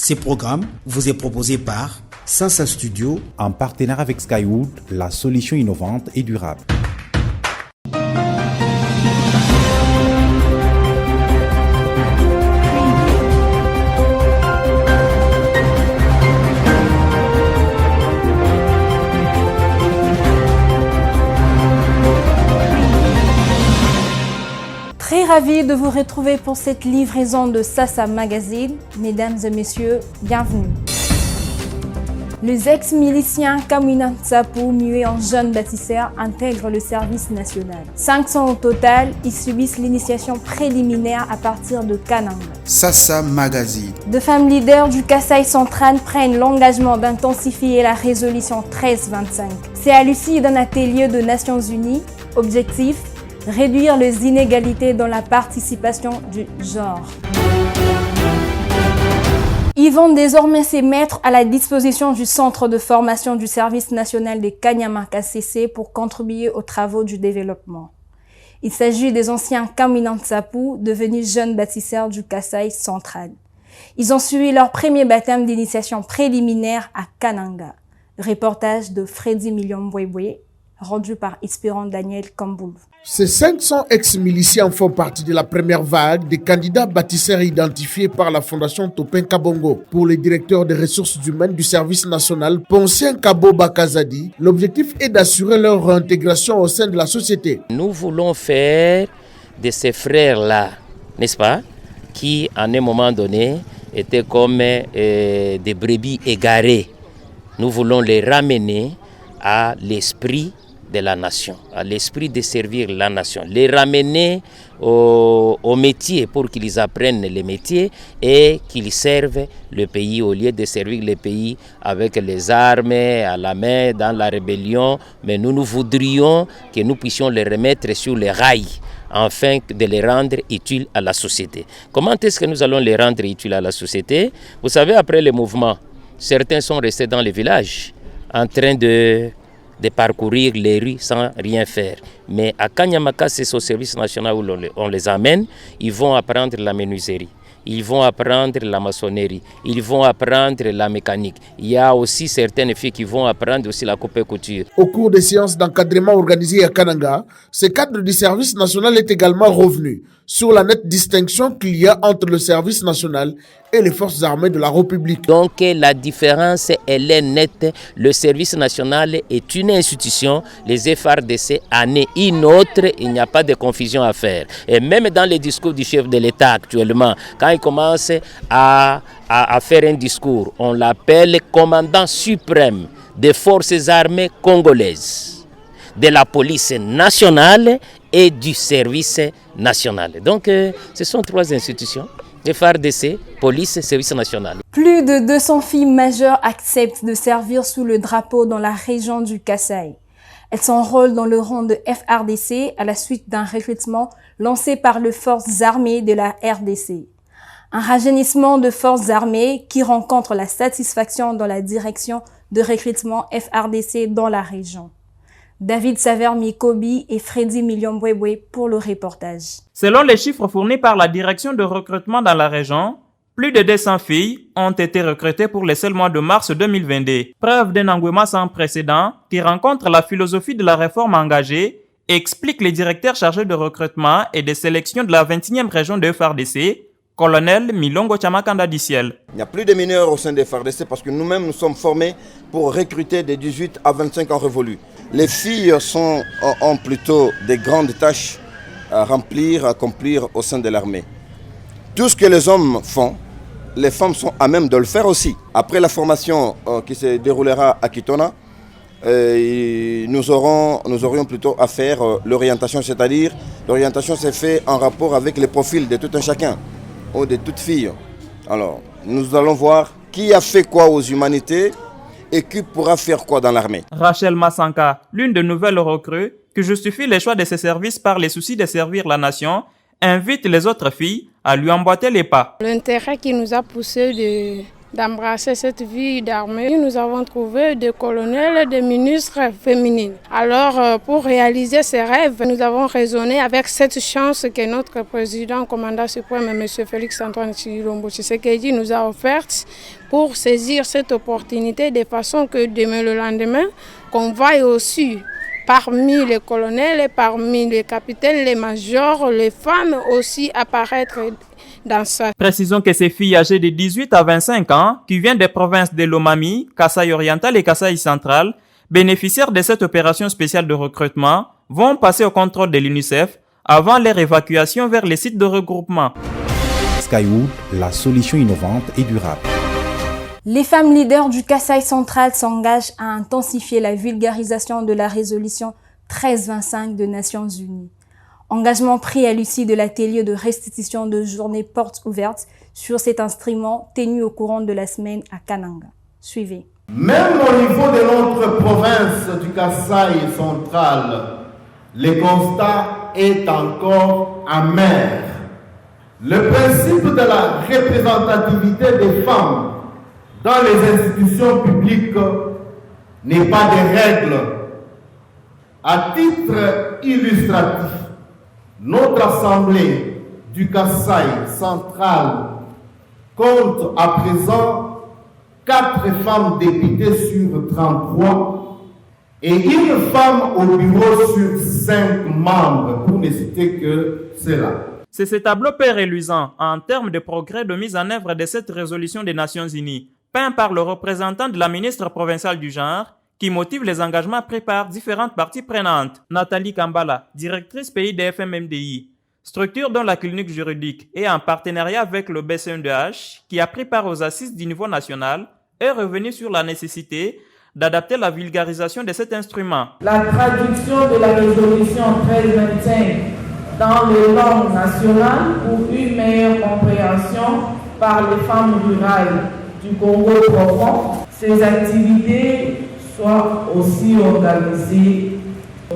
Ce programme vous est proposé par Sasa Studio en partenariat avec Skywood, la solution innovante et durable. Très ravi de vous retrouver pour cette livraison de Sasa Magazine. Mesdames et messieurs, bienvenue. Les ex-miliciens Kamina Nsapu, muets en jeunes bâtisseurs, intègrent le service national. 500 au total, ils subissent l'initiation préliminaire à partir de Kananga. Sasa Magazine. Deux femmes leaders du Kasaï central prennent l'engagement d'intensifier la résolution 1325. C'est à l'issue d'un atelier de Nations Unies. Objectif: réduire les inégalités dans la participation du genre. Ils vont désormais se mettre à la disposition du centre de formation du service national de Kanyama KCC pour contribuer aux travaux du développement. Il s'agit des anciens Kamina Nsapu devenus jeunes bâtisseurs du Kasaï central. Ils ont suivi leur premier baptême d'initiation préliminaire à Kananga. Reportage de Freddy Miliombwebwe, rendu par Espérant Daniel Kamboul. Ces 500 ex-miliciens font partie de la première vague des candidats bâtisseurs identifiés par la Fondation Topin Kabongo. Pour le directeur des ressources humaines du service national, Poncien Kabo Bakazadi, l'objectif est d'assurer leur réintégration au sein de la société. Nous voulons faire de ces frères-là, n'est-ce pas, qui à un moment donné étaient comme des brebis égarées. Nous voulons les ramener à l'esprit de la nation, à l'esprit de servir la nation, les ramener au métier pour qu'ils apprennent les métiers et qu'ils servent le pays au lieu de servir le pays avec les armes à la main dans la rébellion. Mais nous voudrions que nous puissions les remettre sur les rails afin de les rendre utiles à la société. Comment est-ce que nous allons les rendre utiles à la société? Vous savez, après le mouvement, certains sont restés dans les villages en train de parcourir les rues sans rien faire. Mais à Kanyamaka, c'est au service national où on les amène. Ils vont apprendre la menuiserie, ils vont apprendre la maçonnerie, ils vont apprendre la mécanique. Il y a aussi certaines filles qui vont apprendre aussi la coupe et couture. Au cours des séances d'encadrement organisées à Kananga, ce cadre du service national est également revenu sur la nette distinction qu'il y a entre le service national et les forces armées de la République. Donc la différence, elle est nette. Le service national est une institution, les FARDC en est une autre, il n'y a pas de confusion à faire. Et même dans les discours du chef de l'État actuellement, quand il commence à faire un discours, on l'appelle commandant suprême des forces armées congolaises, de la police nationale et du service national. Donc ce sont trois institutions: FARDC, police, service national. Plus de 200 filles majeures acceptent de servir sous le drapeau dans la région du Kasaï. Elles s'enrôlent dans le rang de FARDC à la suite d'un recrutement lancé par les forces armées de la RDC. Un rajeunissement de forces armées qui rencontre la satisfaction dans la direction de recrutement FARDC dans la région. David Saver-Mikobi et Freddy Miliombwebwe pour le reportage. Selon les chiffres fournis par la direction de recrutement dans la région, plus de 200 filles ont été recrutées pour les seuls mois de mars 2022. Preuve d'un engouement sans précédent qui rencontre la philosophie de la réforme engagée, explique le directeur chargé de recrutement et de sélection de la 21e région de FARDC, colonel Milongo Chamakanda Diciel. Il n'y a plus de mineurs au sein des FARDC parce que nous-mêmes nous sommes formés pour recruter des 18 à 25 ans révolus. Les filles ont plutôt des grandes tâches à remplir, à accomplir au sein de l'armée. Tout ce que les hommes font, les femmes sont à même de le faire aussi. Après la formation qui se déroulera à Kitona, nous aurions plutôt à faire l'orientation, c'est-à-dire l'orientation s'est faite en rapport avec les profils de tout un chacun, ou de toute fille. Alors, nous allons voir qui a fait quoi aux humanités et qui pourra faire quoi dans l'armée. Rachel Massanka, l'une des nouvelles recrues, qui justifie le choix de ses services par les soucis de servir la nation, invite les autres filles à lui emboîter les pas. L'intérêt qui nous a poussé d'embrasser cette vie d'armée. Nous avons trouvé des colonels, des ministres féminines. Alors, pour réaliser ces rêves, nous avons raisonné avec cette chance que notre président, commandant suprême, M. Félix-Antoine Tshilombo Tshisekedi, nous a offerte pour saisir cette opportunité de façon que demain le lendemain, qu'on voie aussi parmi les colonels, parmi les capitaines, les majors, les femmes aussi apparaître dans ça. Précisons que ces filles âgées de 18 à 25 ans, qui viennent des provinces de Lomami, Kasaï oriental et Kasaï central, bénéficiaires de cette opération spéciale de recrutement, vont passer au contrôle de l'UNICEF avant leur évacuation vers les sites de regroupement. Skywood, la solution innovante et durable. Les femmes leaders du Kasaï central s'engagent à intensifier la vulgarisation de la résolution 1325 des Nations Unies. Engagement pris à l'issue de l'atelier de restitution de journée portes ouvertes sur cet instrument tenu au courant de la semaine à Kananga. Suivez. Même au niveau de notre province du Kasaï central, le constat est encore amer. Le principe de la représentativité des femmes dans les institutions publiques n'est pas des règles. À titre illustratif, notre assemblée du Kasaï central compte à présent 4 femmes députées sur 33 et une femme au bureau sur 5 membres, pour ne citer que cela. C'est ce tableau peu reluisant en termes de progrès de mise en œuvre de cette résolution des Nations Unies, peint par le représentant de la ministre provinciale du genre, qui motive les engagements pris par différentes parties prenantes. Nathalie Kambala, directrice pays de FMMDI, structure dont la clinique juridique est en partenariat avec le BCNDH, qui a pris part aux assises du niveau national, est revenue sur la nécessité d'adapter la vulgarisation de cet instrument. La traduction de la résolution 1325 dans les langues nationales pour une meilleure compréhension par les femmes rurales du Congo profond. Ces activités soient aussi organisées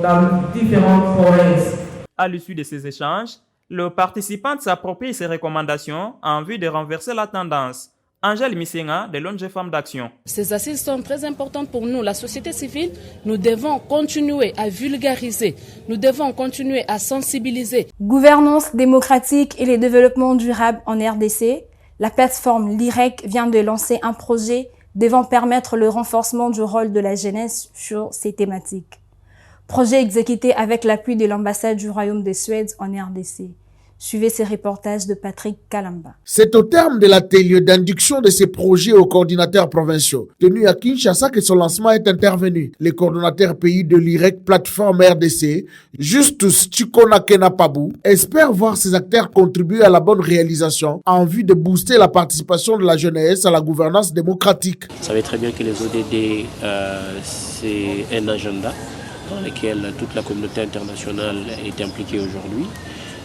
dans différentes provinces. À l'issue de ces échanges, le participant s'approprie ces recommandations en vue de renverser la tendance. Angèle Misenga de l'ONG Femmes d'Action. Ces assises sont très importantes pour nous. La société civile, nous devons continuer à vulgariser, nous devons continuer à sensibiliser. Gouvernance démocratique et le développement durable en RDC, la plateforme LIREC vient de lancer un projet devant permettre le renforcement du rôle de la jeunesse sur ces thématiques. Projet exécuté avec l'appui de l'ambassade du Royaume de Suède en RDC. Suivez ces reportages de Patrick Kalamba. C'est au terme de l'atelier d'induction de ces projets aux coordinateurs provinciaux, tenu à Kinshasa, que son lancement est intervenu. Les coordonnateurs pays de l'IREC plateforme RDC, Justus Chikonakena Pabou, espèrent voir ces acteurs contribuer à la bonne réalisation en vue de booster la participation de la jeunesse à la gouvernance démocratique. Vous savez très bien que les ODD, c'est un agenda dans lequel toute la communauté internationale est impliquée aujourd'hui.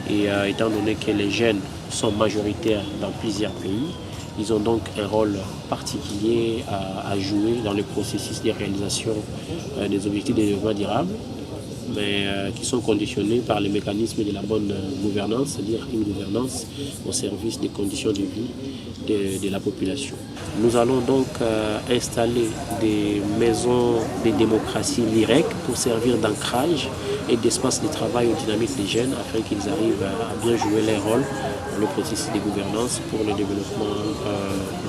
Et étant donné que les jeunes sont majoritaires dans plusieurs pays, ils ont donc un rôle particulier à jouer dans le processus de réalisation des objectifs de développement durable, mais qui sont conditionnés par les mécanismes de la bonne gouvernance, c'est-à-dire une gouvernance au service des conditions de vie de la population. Nous allons donc installer des maisons de démocratie LIREC pour servir d'ancrage et d'espace de travail aux dynamiques des jeunes afin qu'ils arrivent à bien jouer leur rôle dans le processus de gouvernance pour le développement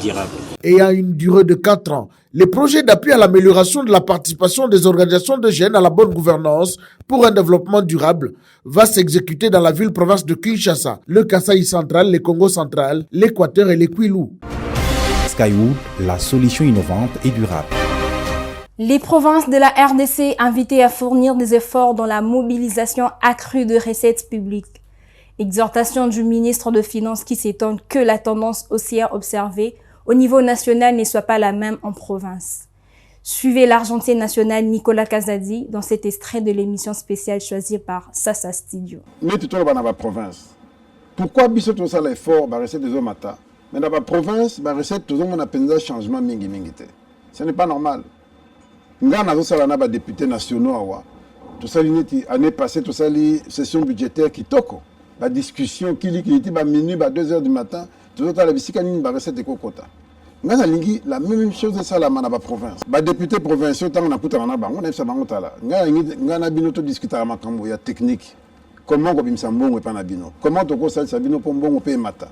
durable. Et à une durée de 4 ans, les projets d'appui à l'amélioration de la participation des organisations de jeunes à la bonne gouvernance pour un développement durable va s'exécuter dans la ville-province de Kinshasa, le Kasaï central, le Congo central, l'Équateur et le Kwilu. Skywood, la solution innovante et durable. Les provinces de la RDC invitées à fournir des efforts dans la mobilisation accrue de recettes publiques. Exhortation du ministre de Finances qui s'étonne que la tendance haussière observée au niveau national ne soit pas la même en province. Suivez l'argentier national Nicolas Kazadi dans cet extrait de l'émission spéciale choisie par Sasa Studio. Mais tout le monde dans la province. Pourquoi biso tout ça l'effort ba recette des omata? Mais dans la province, ba recette tout le monde a pensé changement mingi mingi. Ce n'est pas normal. Nga na zo na ba députés nationaux awa. Tout ça l'unité année passée tout ça les session budgétaire qui toko. La discussion qui était ba minuit ba 2h du matin, tout ça la bisika ni ba recette de kokota. Nga lingi la même chose ça la manaba province. Ba député provinciaux tant na puta na bango na sa bango tala. Nga na bino to discuter makambo ya technique. Comment ko bimsa mbongo e pa na bino. Comment to ko sa bino po mbongo pe mata.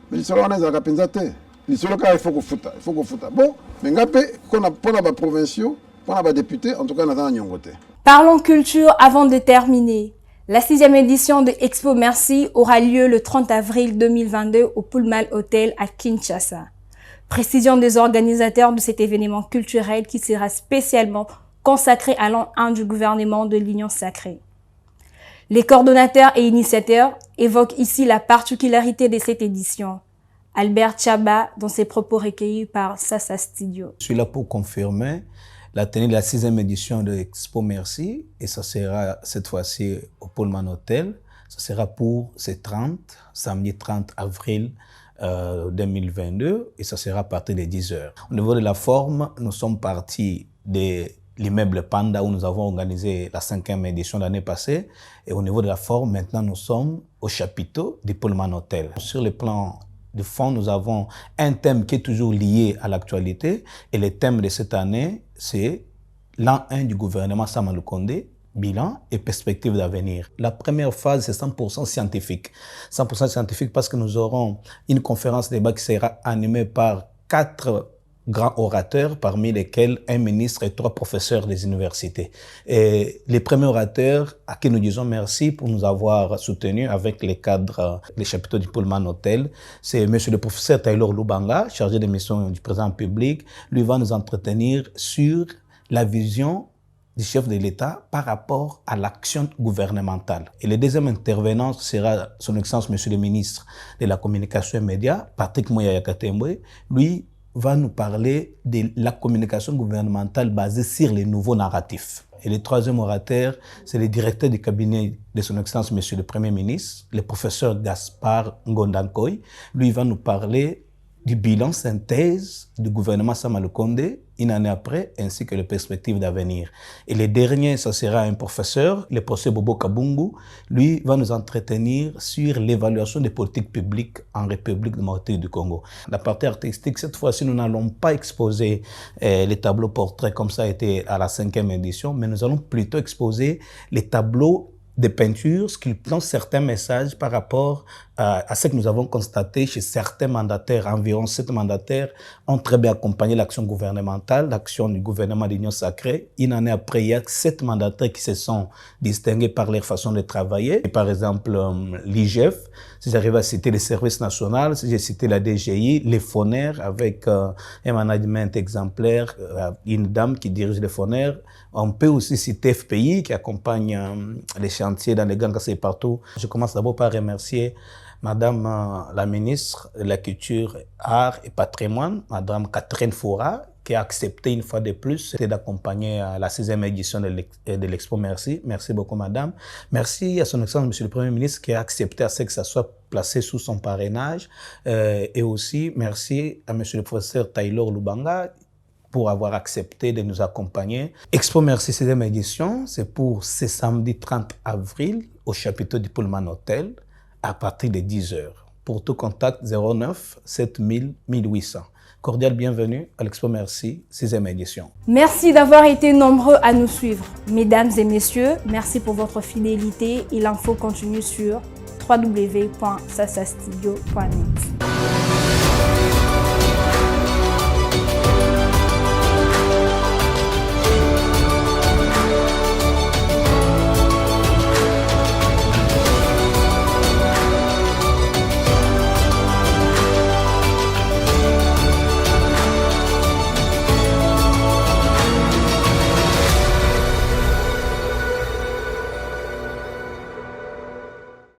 Mais solo na za ka penzate. Li solo ka il faut ko futa. Bon, mais nga pe ko na pona ba provinciaux, pona ba député en tout cas na za nyongote. Parlons culture avant de terminer. La 6e édition de Expo Merci aura lieu le 30 avril 2022 au Pullman Hotel à Kinshasa. Précision des organisateurs de cet événement culturel qui sera spécialement consacré à l'an 1 du gouvernement de l'Union sacrée. Les coordonnateurs et initiateurs évoquent ici la particularité de cette édition. Albert Chaba, dans ses propos recueillis par Sasa Studio. Je suis là pour confirmer la tenue de la 6e édition de Expo Merci, et ça sera cette fois-ci au Pullman Hotel. Ça sera pour samedi 30 avril 2022, et ça sera à partir de 10h. Au niveau de la forme, nous sommes partis de l'immeuble Panda où nous avons organisé la 5e édition l'année passée, et au niveau de la forme, maintenant nous sommes au chapiteau du Pullman Hotel. Sur le plan du fond, nous avons un thème qui est toujours lié à l'actualité, et le thème de cette année, c'est l'an 1 du gouvernement Sama Lukonde, bilan et perspective d'avenir. La première phase, c'est 100% scientifique. 100% scientifique parce que nous aurons une conférence débat qui sera animée par 4 grands orateurs, parmi lesquels un ministre et 3 professeurs des universités. Et les premiers orateurs à qui nous disons merci pour nous avoir soutenus avec les cadres, les chapiteaux du Pullman Hotel, c'est monsieur le professeur Taylor Lubanga, chargé des missions du président public. Lui va nous entretenir sur la vision du chef de l'État par rapport à l'action gouvernementale. Et le deuxième intervenant sera son Excellence monsieur le ministre de la Communication et Médias, Patrick Mouyaya Katembwe. Lui va nous parler de la communication gouvernementale basée sur les nouveaux narratifs. Et le troisième orateur, c'est le directeur du cabinet de son Excellence monsieur le Premier ministre, le professeur Gaspard Ngondankoy. Lui va nous parler du bilan synthèse du gouvernement Sama Lukonde une année après, ainsi que les perspectives d'avenir. Et le dernier, ça sera un professeur, le professeur Bobo Kabungu. Lui va nous entretenir sur l'évaluation des politiques publiques en République démocratique du Congo. La partie artistique, cette fois-ci, nous n'allons pas exposer les tableaux portraits comme ça a été à la 5e édition, mais nous allons plutôt exposer les tableaux de peintures qui plongent certains messages par rapport à ce que nous avons constaté chez certains mandataires. Environ 7 mandataires ont très bien accompagné l'action gouvernementale, l'action du gouvernement d'Union sacrée. Une année après, il y a 7 mandataires qui se sont distingués par leur façon de travailler. Et par exemple, l'IGF, si j'arrive à citer les services nationaux, si j'ai cité la DGI, les FONER avec un management exemplaire, une dame qui dirige les FONER. On peut aussi citer FPI qui accompagne les chantiers dans les grands quartiers partout. Je commence d'abord par remercier Madame la ministre de la Culture, Arts et Patrimoine, Madame Catherine Foura, qui a accepté une fois de plus d'accompagner la 6e édition de l'Expo Merci. Merci beaucoup, Madame. Merci à son Excellence, Monsieur le Premier ministre, qui a accepté à ce que ça soit placé sous son parrainage. Et aussi, merci à Monsieur le professeur Taylor Lubanga, pour avoir accepté de nous accompagner. Expo Merci 6e édition, c'est pour ce samedi 30 avril au chapiteau du Pullman Hotel à partir de 10h. Pour tout contact, 09 7000 1800. Cordial bienvenue à l'Expo Merci 6e édition. Merci d'avoir été nombreux à nous suivre. Mesdames et messieurs, merci pour votre fidélité. Il en faut continuer sur www.sasastudio.net.